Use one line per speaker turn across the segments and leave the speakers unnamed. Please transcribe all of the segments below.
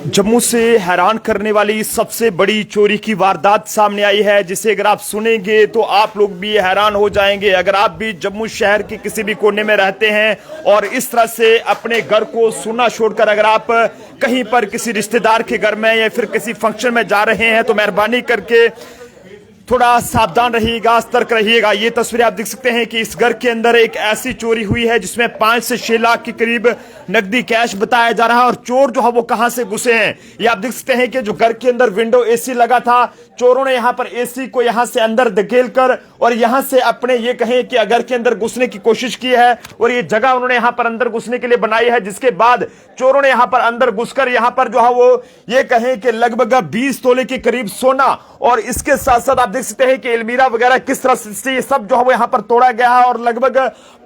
जम्मू से हैरान करने वाली सबसे बड़ी चोरी की वारदात सामने आई है, जिसे अगर आप सुनेंगे तो आप लोग भी हैरान हो जाएंगे। अगर आप भी जम्मू शहर के किसी भी कोने में रहते हैं और इस तरह से अपने घर को सुनना छोड़कर अगर आप कहीं पर किसी रिश्तेदार के घर में या फिर किसी फंक्शन में जा रहे हैं तो मेहरबानी करके थोड़ा सावधान रहिएगा, सतर्क रहिएगा। ये तस्वीरें आप देख सकते हैं कि इस घर के अंदर एक ऐसी चोरी हुई है जिसमें 5 से 6 लाख के करीब नकदी कैश बताया जा रहा है। और चोर जो है वो कहां से घुसे हैं ये आप देख सकते हैं कि जो घर के अंदर विंडो एसी लगा था, चोरों ने यहां पर एसी को यहां से अंदर धकेल कर और यहां से अपने ये कहें कि घर के अंदर घुसने की कोशिश की है और ये जगह उन्होंने यहां पर अंदर घुसने के लिए बनाई है। जिसके बाद चोरों ने यहां पर अंदर घुसकर यहां पर जो है वो ये कहें कि लगभग 20 तोले के करीब सोना और इसके साथ साथ आप देख सकते हैं कि अलमीरा वगैरह किस तरह से ये सब जो है वो यहां पर तोड़ा गया है और लगभग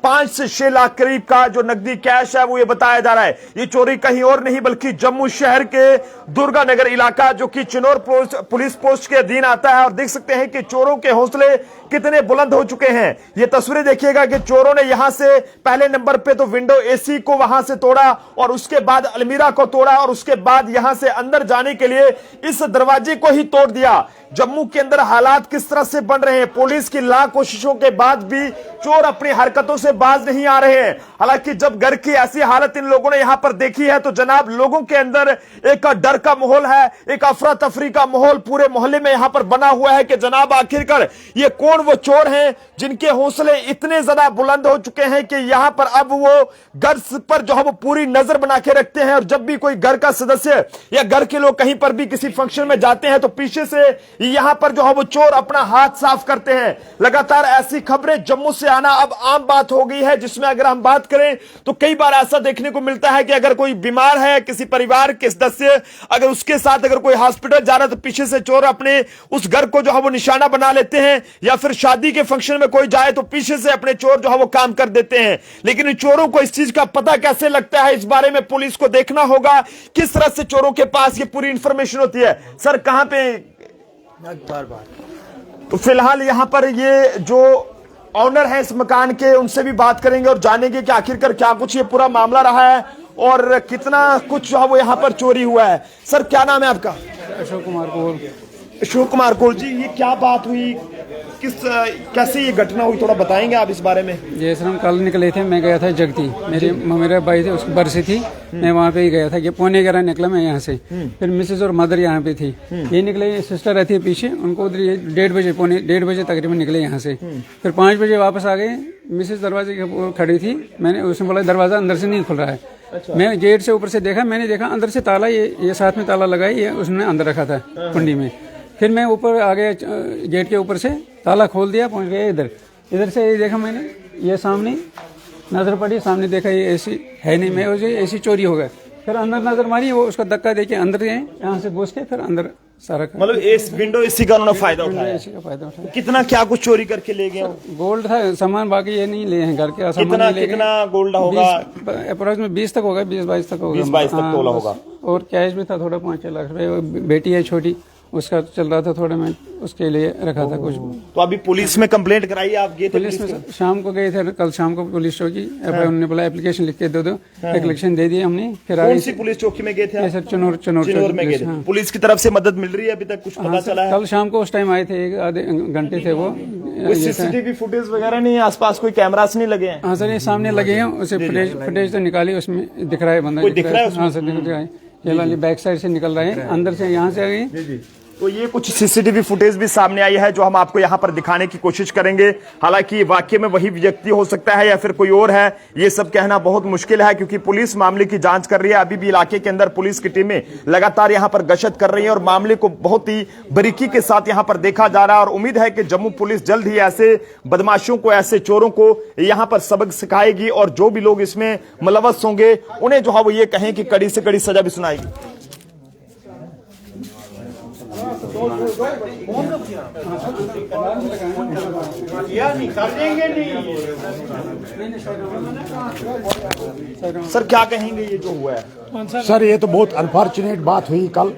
5 से 6 लाख करीब का जो नकदी कैश है वो ये बताया जा रहा है। ये चोरी कहीं और नहीं बल्कि जम्मू शहर के दुर्गा नगर इलाका जो कि चिनोर पुलिस पोस्ट के अधीन आता है। और देख सकते हैं कि चोरों के हौसले कितने बुलंद हो चुके हैं। ये तस्वीरें देखिएगा कि चोरों ने यहां से पहले नंबर पे तो विंडो एसी को वहां से तोड़ा और उसके बाद अलमीरा को तोड़ा और उसके बाद यहां से अंदर जाने के लिए इस दरवाजे को ही तोड़ दिया। जम्मू के अंदर हालात किस तरह से बन रहे हैं, पुलिस की लाख कोशिशों के बाद भी चोर अपनी हरकतों से बाज नहीं आ रहे हैं। हालांकि जब घर की ऐसी हालत इन लोगों ने यहां पर देखी है तो जनाब लोगों के अंदर एक डर का माहौल है, एक अफरा तफरी का माहौल पूरे मोहल्ले में यहां पर बना हुआ है कि जनाब आखिरकार ये कौन वो चोर हैं जिनके हौसले इतने ज्यादा बुलंद हो चुके हैं कि यहां पर अब वो घर पर जो है वो पूरी नजर बना के रखते हैं। और जब भी कोई घर का सदस्य या घर के लोग कहीं पर भी किसी फंक्शन में जाते हैं तो पीछे से यहां पर जो है वो चोर अपना हाथ साफ करते हैं। लगातार ऐसी खबरें जम्मू से आना अब आम बात हो गई है, जिसमें अगर हम बात करें तो कई बार ऐसा देखने को मिलता है कि अगर कोई बीमार है, किसी परिवार के सदस्य अगर उसके साथ अगर कोई हॉस्पिटल जा रहा है तो पीछे से चोर अपने उस घर को जो है वो निशाना बना लेते हैं। या फिर शादी के फंक्शन में कोई जाए तो पीछे से अपने चोर जो है वो काम कर देते हैं। लेकिन चोरों को इस चीज का पता कैसे लगता है, इस बारे में पुलिस को देखना होगा किस तरह से चोरों के पास ये पूरी इंफॉर्मेशन होती है। सर कहां पे तो फिलहाल यहां पर ये जो ऑनर है इस मकान के उनसे भी बात करेंगे और जानेंगे कि आखिरकार क्या कुछ ये पूरा मामला रहा है और कितना कुछ जो है वो यहां पर चोरी हुआ है। सर क्या नाम है आपका?
अशोक कुमार कोल।
अशोक कुमार कोल जी, ये क्या बात हुई, कैसे ये घटना हुई, थोड़ा बताएंगे आप इस बारे में?
जैसे हम कल निकले थे, मैं गया था जगती, मेरे भाई थे उसकी बरसी थी, मैं वहाँ पे ही गया था। ये 11:15 निकला मैं यहाँ से, फिर मिसेज और मदर यहाँ पे थी, ये निकले, सिस्टर रहती है पीछे, उनको उधर 1:30 बजे तकरीबन निकले यहाँ से। फिर 5 बजे वापस आ गए। मिसेज दरवाजे के खड़ी थी, मैंने उसने बोला दरवाजा अंदर से नहीं खुल रहा है। मैं गेट से ऊपर से देखा, मैंने देखा अंदर से ताला, ये साथ में ताला लगा है, ये उसने अंदर रखा था कुंडी में। फिर मैं ऊपर आ गया, गेट के ऊपर से ताला खोल दिया, पहुंच गया इधर से ये देखा मैंने, ये सामने नजर पड़ी, सामने देखा ये एसी है नहीं, मैं उसे एसी चोरी हो गया। फिर अंदर नजर मारी, वो उसका धक्का देके अंदर गए, यहाँ से घुस के फिर अंदर सारा
मतलब इस विंडो एसी का उन्होंने फायदा उठाया।
एसी का फायदा उठाया।
कितना क्या कुछ चोरी करके ले गए?
गोल्ड था सामान, बाकी ये नहीं ले हैं घर के सामान।
कितना गोल्ड होगा?
अप्रोक्सीमेट 20 तक होगा, 20-22 तक होगा,
20-22 तक तोला होगा।
और कैश भी था थोड़ा, 5-6 लाख रुपए। बेटी है छोटी, उसका चल रहा था थोड़ा, मैं उसके लिए रखा था कुछ।
तो अभी पुलिस में कंप्लेंट कराई आप? गए थे
पुलिस में शाम को गए थे, कल शाम को पुलिस चौकी, उन्होंने बोला एप्लीकेशन लिख के दे दो, एप्लीकेशन दे दी हमने। फिर
कौन सी पुलिस चौकी में गए थे?
सर चिनोर
में गए थे। पुलिस की तरफ से मदद मिल रही है अभी तक, कुछ पता चला है?
कल शाम को उस टाइम आए थे, 1 आधे घंटे थे वो।
सीसीटीवी फुटेज वगैरह नहीं, आसपास कोई कैमरास नहीं लगे हैं?
हाँ सर, ये सामने लगे हैं, उसे फुटेज तो निकाली, उसमें दिख रहा है बंदा,
दिख रहा है?
हाँ सर दिख रहा है, ये वाली बैक साइड से निकल रहे हैं, अंदर से यहाँ से आ गई।
तो ये कुछ सीसीटीवी फुटेज भी सामने आई है जो हम आपको यहां पर दिखाने की कोशिश करेंगे। हालांकि वाकई में वही व्यक्ति हो सकता है या फिर कोई और है, ये सब कहना बहुत मुश्किल है क्योंकि पुलिस मामले की जांच कर रही है। अभी भी इलाके के अंदर पुलिस की टीमें लगातार यहां पर गश्त कर रही है और मामले को बहुत ही बारीकी के साथ यहां पर देखा जा रहा है। और उम्मीद है कि जम्मू पुलिस जल्द ही ऐसे बदमाशों को, ऐसे चोरों को यहां पर सबक सिखाएगी और जो भी लोग इसमें मुलव्वस होंगे उन्हें जो है वो ये कहें कि कड़ी से कड़ी सजा भी सुनाएगी। सर क्या कहेंगे ये जो हुआ है?
सर ये तो बहुत अनफॉर्चुनेट बात हुई कल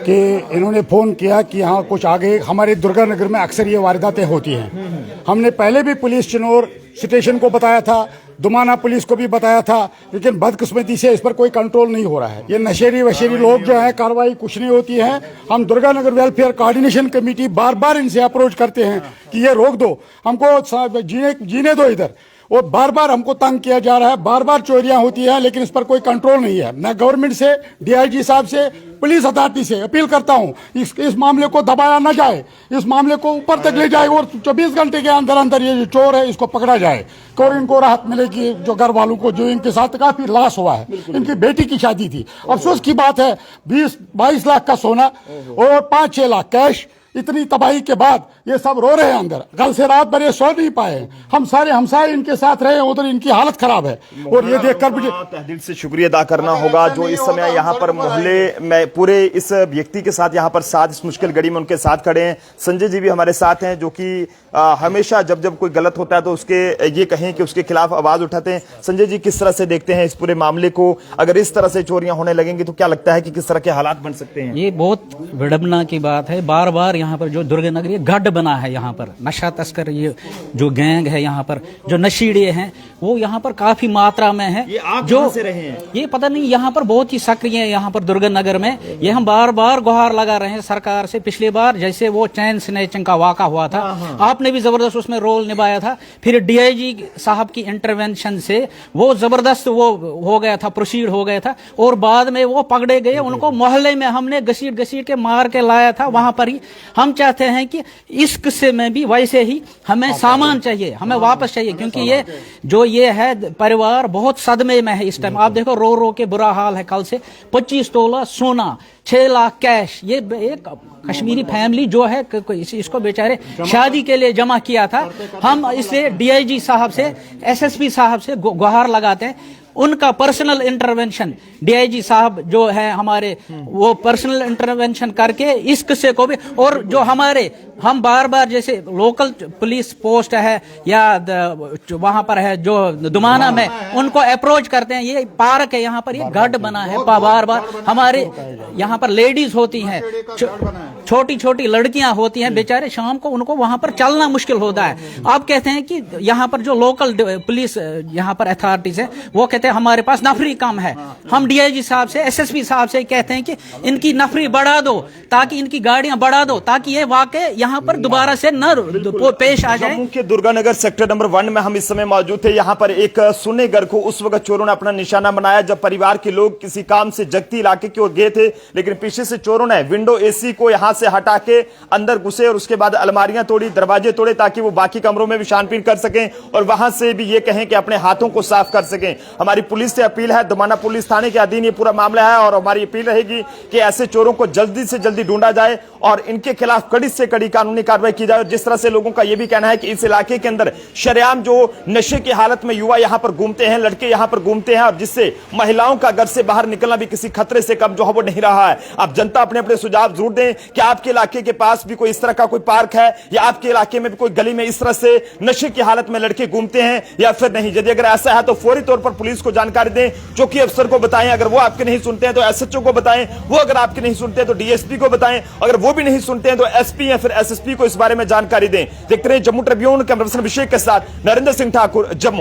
कि इन्होंने फोन किया कि यहाँ कुछ आगे, हमारे दुर्गा नगर में अक्सर ये वारदातें होती हैं। हमने पहले भी पुलिस चिनोर स्टेशन को बताया था, दुमाना पुलिस को भी बताया था, लेकिन बदकिस्मती से इस पर कोई कंट्रोल नहीं हो रहा है। ये नशेरी वशेरी लोग जो है, कार्रवाई कुछ नहीं होती है। हम दुर्गानगर वेलफेयर कोऑर्डिनेशन कमेटी बार बार इनसे अप्रोच करते हैं कि ये रोक दो, हमको जीने दो इधर। और बार बार हमको तंग किया जा रहा है, बार बार चोरियां होती है, लेकिन इस पर कोई कंट्रोल नहीं है। मैं गवर्नमेंट से, डीआईजी साहब से, पुलिस अथॉरिटी से अपील करता हूं इस मामले को दबाया न जाए, इस मामले को ऊपर तक ले जाए और 24 घंटे के अंदर अंदर ये जो चोर है इसको पकड़ा जाए और इनको राहत मिलेगी। जो घर वालों को, जो इनके साथ काफी लॉस हुआ है, इनकी बेटी की शादी थी, अफसोस की बात है 20-22 लाख का सोना और 5-6 लाख कैश। इतनी तबाही के बाद ये सब रो रहे हैं अंदर। कल से रात भर ये सो नहीं पाए। हम सारे हमसाए इनके साथ रहे, उधर इनकी हालत खराब है। और ये देखकर मुझे
दिल से शुक्रिया अदा करना होगा जो इस समय यहाँ पर मोहल्ले में पूरे इस व्यक्ति के साथ यहाँ पर साथ इस मुश्किल घड़ी में उनके साथ खड़े हैं। संजय जी भी हमारे साथ हैं, जो कि हमेशा जब जब कोई गलत होता है तो उसके ये कहें कि उसके खिलाफ आवाज उठाते हैं। संजय जी, किस तरह से देखते हैं इस पूरे मामले को? अगर इस तरह से चोरियां होने लगेंगी तो क्या लगता है कि किस तरह के हालात बन सकते हैं?
ये बहुत विडंबना की बात है। बार बार यहाँ पर जो दुर्गानगर गढ़ बना है, यहाँ पर नशा तस्कर, ये जो गैंग है, यहाँ पर जो नशीड़े हैं वो यहाँ पर काफी मात्रा में है।
ये आप
जो
से रहे हैं?
ये पता नहीं, यहाँ पर बहुत ही सक्रिय है यहाँ पर दुर्गानगर में। ये हम बार बार गुहार लगा रहे हैं सरकार से। पिछली बार जैसे वो चैन स्नैचिंग का वाक़ा हुआ था, आपने भी जबरदस्त उसमें रोल निभाया था। फिर डीआईजी साहब की इंटरवेंशन से वो जबरदस्त वो हो गया था, प्रोसीड हो गया था और बाद में वो पकड़े गए। उनको मोहल्ले में हमने घसीट घसीट के मार के लाया था वहां पर ही। हम चाहते हैं कि इस किस्से में भी वैसे ही हमें सामान चाहिए, हमें वापस चाहिए, क्योंकि ये जो ये है परिवार बहुत सदमे में है इस टाइम। आप देखो रो रो के बुरा हाल है। कल से 25 तोला सोना, 6 लाख कैश, ये एक कश्मीरी फैमिली जो है इसको बेचारे शादी के लिए जमा किया था। हम इसे डीआईजी साहब से, एसएसपी साहब से गुहार लगाते हैं, उनका पर्सनल इंटरवेंशन, डीआईजी साहब जो है हमारे, वो पर्सनल इंटरवेंशन करके इस किस्से को भी, और जो हमारे हम बार बार जैसे लोकल पुलिस पोस्ट है या वहां पर है जो दुमाना में, उनको अप्रोच करते हैं। ये पार्क है यहाँ पर, ये गढ़ बना है। बार बार हमारे यहाँ पर लेडीज होती हैं, छोटी छोटी लड़कियां होती हैं, बेचारे शाम को उनको वहां पर चलना मुश्किल होता है। आप कहते हैं कि यहाँ पर जो लोकल पुलिस यहाँ पर अथॉरिटीज है वो कहते हैं हमारे पास नफरी कम है। हम डीआईजी साहब से, एसएसपी साहब से कहते हैं कि इनकी नफरी बढ़ा दो, ताकि इनकी गाड़ियां बढ़ा दो, ताकि ये वाकई यहाँ पर दोबारा से न पेश आ जाए।
जम्मू के दुर्गानगर सेक्टर नंबर 1 में हम इस समय मौजूद थे। यहाँ पर एक सुन्नी घर को उस वक्त चोरों ने अपना निशाना बनाया जब परिवार के लोग किसी काम से जगती इलाके की ओर गए थे, लेकिन पीछे से चोरों ने विंडो एसी को यहां से हटा के अंदर घुसे और उसके बाद अलमारियां तोड़ी, दरवाजे तोड़े, ताकि वो बाकी कमरों में भी छानबीन कर सकें और वहां से भी ये कहें कि अपने हाथों को साफ कर सकें। हमारी पुलिस से अपील है, दुमाना पुलिस थाने के अधीन ये पूरा मामला है और हमारी अपील रहेगी कि ऐसे चोरों को जल्दी से जल्दी ढूंढा जाए और इनके खिलाफ कड़ी से कड़ी कानूनी कार्रवाई की जाए। जिस तरह से लोगों का यह भी कहना है कि इस इलाके के अंदर शरेआम जो नशे की हालत में युवा यहां पर घूमते हैं, लड़के यहां पर घूमते हैं और जिससे महिलाओं का घर से बाहर निकलना भी किसी खतरे से कम जो है वो नहीं रहा है। आप जनता अपने अपने सुझाव जरूर दें कि आपके इलाके के पास भी कोई इस तरह का कोई पार्क है या आपके इलाके में भी कोई गली में इस तरह से नशे की हालत में लड़के घूमते हैं या फिर नहीं। यदि अगर ऐसा है तो फौरी तौर पर पुलिस को जानकारी दें, चौकी अफसर को बताएं, अगर वो आपके नहीं सुनते हैं तो एसएचओ को बताएं, वो अगर आपके नहीं सुनते हैं तो डीएसपी को बताएं, अगर वो भी नहीं सुनते हैं तो एसपी या फिर एसएसपी को इस बारे में जानकारी दें। देखते रहिए जम्मू ट्रिब्यून, कैमरा पर्सन अभिषेक के साथ नरेंद्र सिंह ठाकुर, जम्मू।